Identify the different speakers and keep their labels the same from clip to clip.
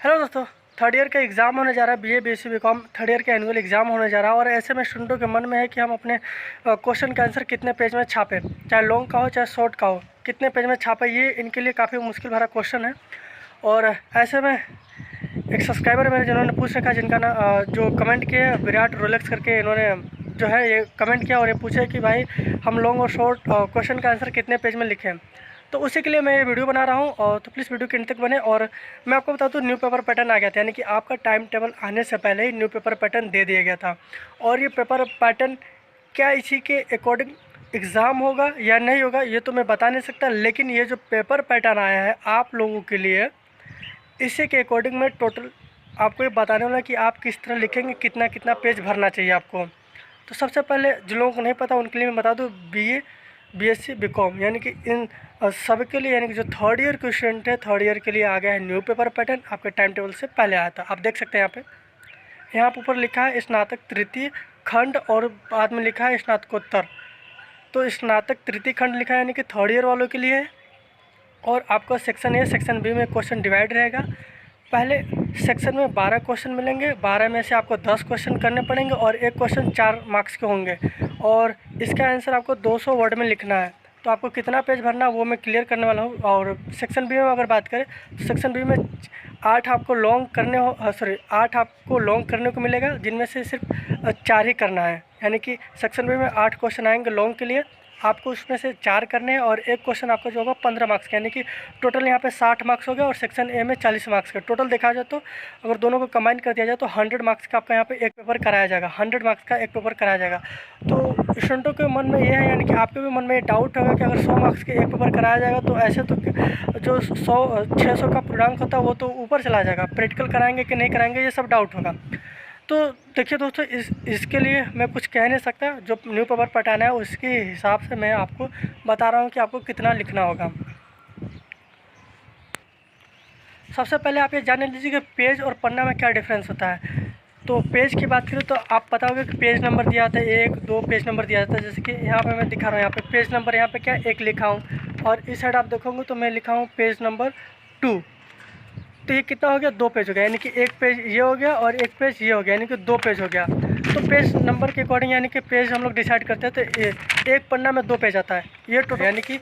Speaker 1: Hello दोस्तों, third year का exam होने जा रहा है। BA BSc BCom third year का एनुअल एग्ज़ाम होने जा रहा है और ऐसे में स्टूडेंटों के मन में है कि हम अपने क्वेश्चन का आंसर कितने पेज में छापें, चाहे लॉन्ग का हो चाहे शॉर्ट का हो, कितने पेज में छापें, ये इनके लिए काफ़ी मुश्किल भरा क्वेश्चन है। और ऐसे में एक सब्सक्राइबर मेरे जिन्होंने पूछ रखा है, जिनका ना जो कमेंट किए विराट रोलेक्स करके, इन्होंने जो है ये कमेंट किया और ये पूछे कि भाई हम लॉन्ग और शॉर्ट क्वेश्चन का आंसर कितने पेज में लिखें। तो उसी के लिए मैं ये वीडियो बना रहा हूँ और तो प्लीज़ वीडियो के अंत तक बने। और मैं आपको बता दूँ, न्यू पेपर पैटर्न आ गया था, यानी कि आपका टाइम टेबल आने से पहले ही न्यू पेपर पैटर्न दे दिया गया था। और ये पेपर पैटर्न क्या इसी के अकॉर्डिंग एग्ज़ाम होगा या नहीं होगा ये तो मैं बता नहीं सकता, लेकिन ये जो पेपर पैटर्न आया है आप लोगों के लिए, इसी के अकॉर्डिंग मैं टोटल आपको ये बताने वाला कि आप किस तरह लिखेंगे, कितना कितना पेज भरना चाहिए आपको। तो सबसे पहले जो लोगों को नहीं पता उनके लिए मैं बता दूं, बीए बीएससी बीकॉम यानी कि इन सब के लिए, यानी कि जो थर्ड ईयर के स्टूडेंट है, थर्ड ईयर के लिए आ गया है न्यू पेपर पैटर्न। आपके टाइम टेबल से पहले आया था, आप देख सकते हैं यहाँ पर ऊपर लिखा है स्नातक तृतीय खंड और बाद में लिखा है स्नातकोत्तर। तो स्नातक तृतीय खंड लिखा है यानी कि थर्ड ईयर वालों के लिए है। और आपका सेक्शन ए सेक्शन बी में क्वेश्चन डिवाइड रहेगा। पहले सेक्शन में 12 क्वेश्चन मिलेंगे, 12 में से आपको 10 क्वेश्चन करने पड़ेंगे और एक क्वेश्चन 4 मार्क्स के होंगे और इसका आंसर आपको 200 वर्ड में लिखना है। तो आपको कितना पेज भरना वो मैं क्लियर करने वाला हूँ। और सेक्शन बी में अगर बात करें तो सेक्शन बी में 8 आपको लॉन्ग करने हो 8 आपको लॉन्ग करने को मिलेगा, जिनमें से सिर्फ 4 ही करना है। यानी कि सेक्शन बी में 8 क्वेश्चन आएंगे लॉन्ग के लिए, आपको उसमें से 4 करने हैं और एक क्वेश्चन आपका जो होगा 15 मार्क्स का, यानी कि टोटल यहाँ पे 60 मार्क्स हो गया। और सेक्शन ए में 40 मार्क्स का टोटल देखा जाए तो अगर दोनों को कंबाइन कर दिया जाए तो 100 मार्क्स का आपका यहाँ पे एक पेपर कराया जाएगा, 100 मार्क्स का एक पेपर कराया जाएगा। तो स्टूडेंटों के मन में ये है, यानी कि आपके भी मन में ये डाउट होगा कि अगर 100 मार्क्स के एक पेपर कराया जाएगा तो ऐसे तो जो 600 का पूर्णांक होता है वो तो ऊपर चला जाएगा, प्रैक्टिकल कराएंगे कि नहीं कराएंगे ये सब डाउट होगा। तो देखिए दोस्तों, इसके लिए मैं कुछ कह नहीं सकता, जो न्यू पेपर पैटर्न है उसके हिसाब से मैं आपको बता रहा हूँ कि आपको कितना लिखना होगा। सबसे पहले आप ये जान लीजिए कि पेज और पन्ना में क्या डिफरेंस होता है। तो पेज की बात करें तो आप पता होगा कि पेज नंबर दिया जाता है, 1 2 पेज नंबर दिया जाता है। जैसे कि यहाँ पे मैं दिखा रहा हूँ, यहाँ पे पेज नंबर यहाँ पे क्या 1 लिखा हूँ और इस साइड आप देखोगे तो मैं लिखा हूँ पेज नंबर 2। तो ये कितना हो गया, 2 पेज हो गया, यानी कि एक पेज ये हो गया और एक पेज ये हो गया, यानी कि 2 पेज हो गया। तो पेज नंबर के अकॉर्डिंग यानी कि पेज हम लोग डिसाइड करते हैं। तो एक पन्ना में 2 पेज आता है, ये टोटल यानी कि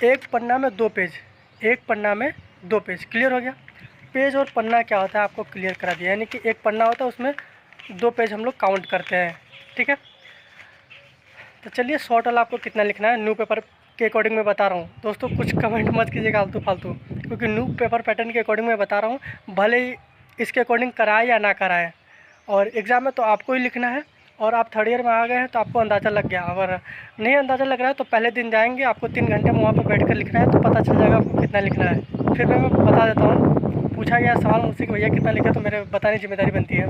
Speaker 1: एक पन्ना में 2 पेज, एक पन्ना में 2 पेज। क्लियर हो गया। पेज और पन्ना क्या होता है आपको क्लियर करा दिया, यानी कि एक पन्ना होता है उसमें 2 पेज हम लोग काउंट करते हैं। ठीक है, तो चलिए शॉर्ट वाला आपको कितना लिखना है न्यू पेपर के अकॉर्डिंग मैं बता रहा हूँ। दोस्तों कुछ कमेंट मत कीजिएगा आलतू फालतू, क्योंकि न्यू पेपर पैटर्न के अकॉर्डिंग मैं बता रहा हूँ, भले ही इसके अकॉर्डिंग कराए या ना कराए। और एग्ज़ाम में तो आपको ही लिखना है और आप थर्ड ईयर में आ गए हैं तो आपको अंदाज़ा लग गया। अगर नहीं अंदाज़ा लग रहा है तो पहले दिन जाएंगे, आपको 3 घंटे वहाँ पर बैठ कर लिखना है तो पता चल जाएगा आपको कितना लिखना है। फिर मैं बता देता हूँ, पूछा गया सवाल मुझसे कि भैया कितना लिखा, तो मेरे बताने की जिम्मेदारी बनती है।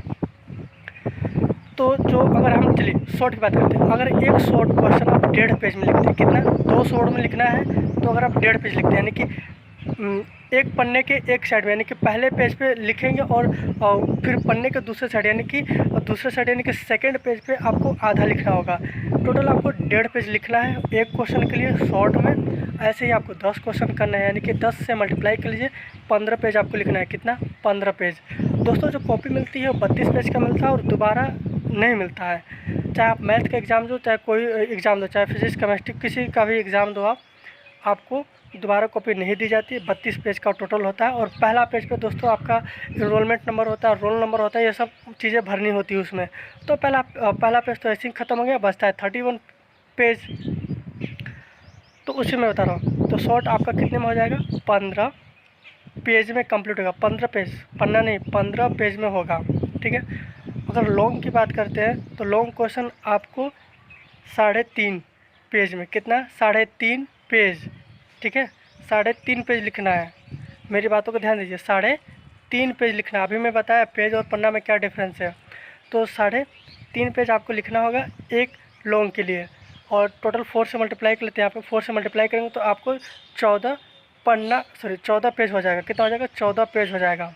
Speaker 1: तो जो अगर हम चलिए शॉर्ट की बात करते हैं, अगर एक शॉर्ट क्वेश्चन आप 1.5 पेज में लिखते हैं, कितना 200 वर्ड में लिखना है, तो अगर आप 1.5 पेज लिखते हैं यानी कि एक पन्ने के एक साइड में, यानी कि पहले पेज पे लिखेंगे और फिर पन्ने के दूसरे साइड यानी कि दूसरे साइड यानी कि सेकंड पेज पे आपको आधा लिखना होगा। टोटल आपको 1.5 पेज लिखना है एक क्वेश्चन के लिए शॉर्ट में। ऐसे ही आपको 10 क्वेश्चन करना है, यानी कि 10 से मल्टीप्लाई कर लीजिए, 15 पेज आपको लिखना है। कितना, 15 पेज। दोस्तों जो कॉपी मिलती है वो 32 पेज का मिलता है और दोबारा नहीं मिलता है। चाहे आप मैथ का एग्ज़ाम दो, चाहे कोई एग्ज़ाम दो, चाहे फिजिक्स केमिस्ट्री किसी का भी एग्ज़ाम दो, आपको दोबारा कॉपी नहीं दी जाती। 32 पेज का टोटल होता है। और पहला पेज पे दोस्तों आपका इनरोलमेंट नंबर होता है, रोल नंबर होता है, ये सब चीज़ें भरनी होती है उसमें। तो पहला पेज तो ऐसे ही ख़त्म हो गया, बचता है 31 पेज। तो उसी में बता रहा हूँ, तो शॉर्ट आपका कितने में हो जाएगा, 15 पेज में कंप्लीट होगा। 15 पेज, पन्ना नहीं, 15 पेज में होगा। ठीक है। अगर लॉन्ग की बात करते हैं तो लॉन्ग क्वेश्चन आपको 3.5 पेज में, कितना, 3.5 पेज। ठीक है, 3.5 पेज लिखना है। मेरी बातों को ध्यान दीजिए, 3.5 पेज लिखना। अभी मैं बताया पेज और पन्ना में क्या डिफरेंस है। तो 3.5 पेज आपको लिखना होगा एक लॉन्ग के लिए। और टोटल 4 से मल्टीप्लाई कर लेते हैं, यहाँ पे 4 से मल्टीप्लाई करेंगे तो आपको 14 पेज हो जाएगा। कितना हो जाएगा, 14 पेज हो जाएगा।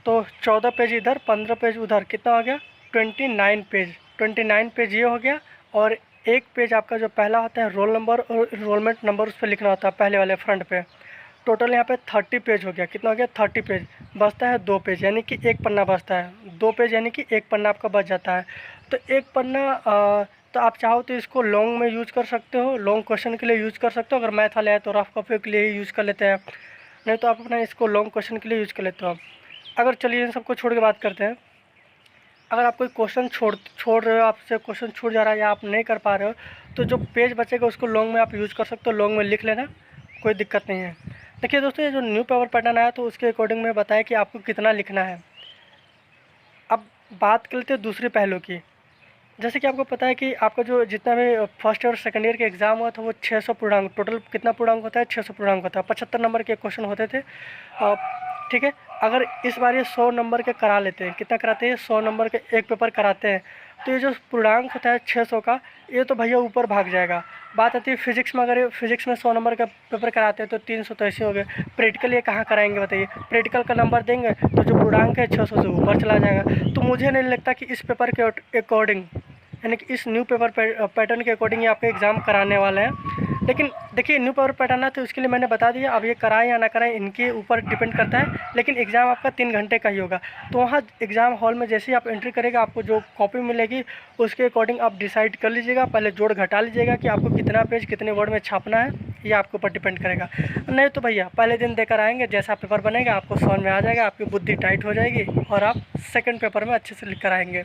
Speaker 1: तो 14 पेज इधर, 15 पेज उधर, कितना हो गया, 29 पेज। 29 पेज ये हो गया। और एक पेज आपका जो पहला होता है रोल नंबर और इनरोलमेंट नंबर, उस पर लिखना होता है पहले वाले फ्रंट पे। टोटल यहाँ पे 30 पेज हो गया। कितना हो गया? 30 पेज। बचता है 2 पेज, यानी कि एक पन्ना बचता है। 2 पेज यानी कि एक पन्ना आपका बच जाता है। तो एक पन्ना तो आप चाहो तो इसको लॉन्ग में यूज़ कर सकते हो, लॉन्ग क्वेश्चन के लिए यूज़ कर सकते हो। अगर मैथ वाले हैं तो रफ कॉपी के लिए ही यूज़ कर लेते हैं, नहीं तो आप अपना इसको लॉन्ग क्वेश्चन के लिए यूज़ कर लेते हो। अगर चलिए इन सबको छोड़ के बात करते हैं। अगर आप कोई क्वेश्चन छोड़ रहे हो, आपसे क्वेश्चन छूट जा रहा है या आप नहीं कर पा रहे हो, तो जो पेज बचेगा उसको लॉन्ग में आप यूज़ कर सकते हो, लॉन्ग में लिख लेना, कोई दिक्कत नहीं है। देखिए दोस्तों, ये जो न्यू पेपर पैटर्न आया तो उसके अकॉर्डिंग में बताया कि आपको कितना लिखना है। अब बात कर लेते हैं दूसरे पहलू की। जैसे कि आपको पता है कि आपका जो जितना भी फर्स्ट ईयर और सेकंड ईयर के एग्ज़ाम हुआ था वो 600 पूर्णांक, टोटल कितना पूर्णांक होता है? 600 पूर्णांक होता है। 75 नंबर के क्वेश्चन होते थे। ठीक है, अगर इस बार ये 100 नंबर के करा लेते हैं, कितना कराते हैं? 100 नंबर के एक पेपर कराते हैं, तो ये जो पूर्णांक होता है 600 का, ये तो भैया ऊपर भाग जाएगा। बात आती है फिजिक्स में, अगर फिजिक्स में 100 नंबर का पेपर कराते हैं तो 300 तो ऐसे हो गए। प्रैक्टिकल ये कहाँ कराएंगे बताइए? प्रैक्टिकल का नंबर देंगे तो जो पूर्णांक है 600 से ऊपर चला जाएगा। तो मुझे नहीं लगता कि इस पेपर के अकॉर्डिंग, यानी कि इस न्यू पेपर पैटर्न के अकॉर्डिंग ये आपके एग्ज़ाम कराने वाले हैं। लेकिन देखिए, न्यू पेपर पैटर्न है तो उसके लिए मैंने बता दिया। अब ये कराएं या ना कराएं इनके ऊपर डिपेंड करता है, लेकिन एग्ज़ाम आपका 3 घंटे का ही होगा। तो वहाँ एग्ज़ाम हॉल में जैसे ही आप एंट्री करेगा, आपको जो कॉपी मिलेगी उसके अकॉर्डिंग आप डिसाइड कर लीजिएगा। पहले जोड़ घटा लीजिएगा कि आपको कितना पेज कितने वर्ड में छापना है, ये आपके ऊपर डिपेंड करेगा। नहीं तो भैया पहले दिन देकर आएंगे, जैसा पेपर बनेगा आपको समझ में आ जाएगा, आपकी बुद्धि टाइट हो जाएगी और आप सेकेंड पेपर में अच्छे से लिख कर आएंगे।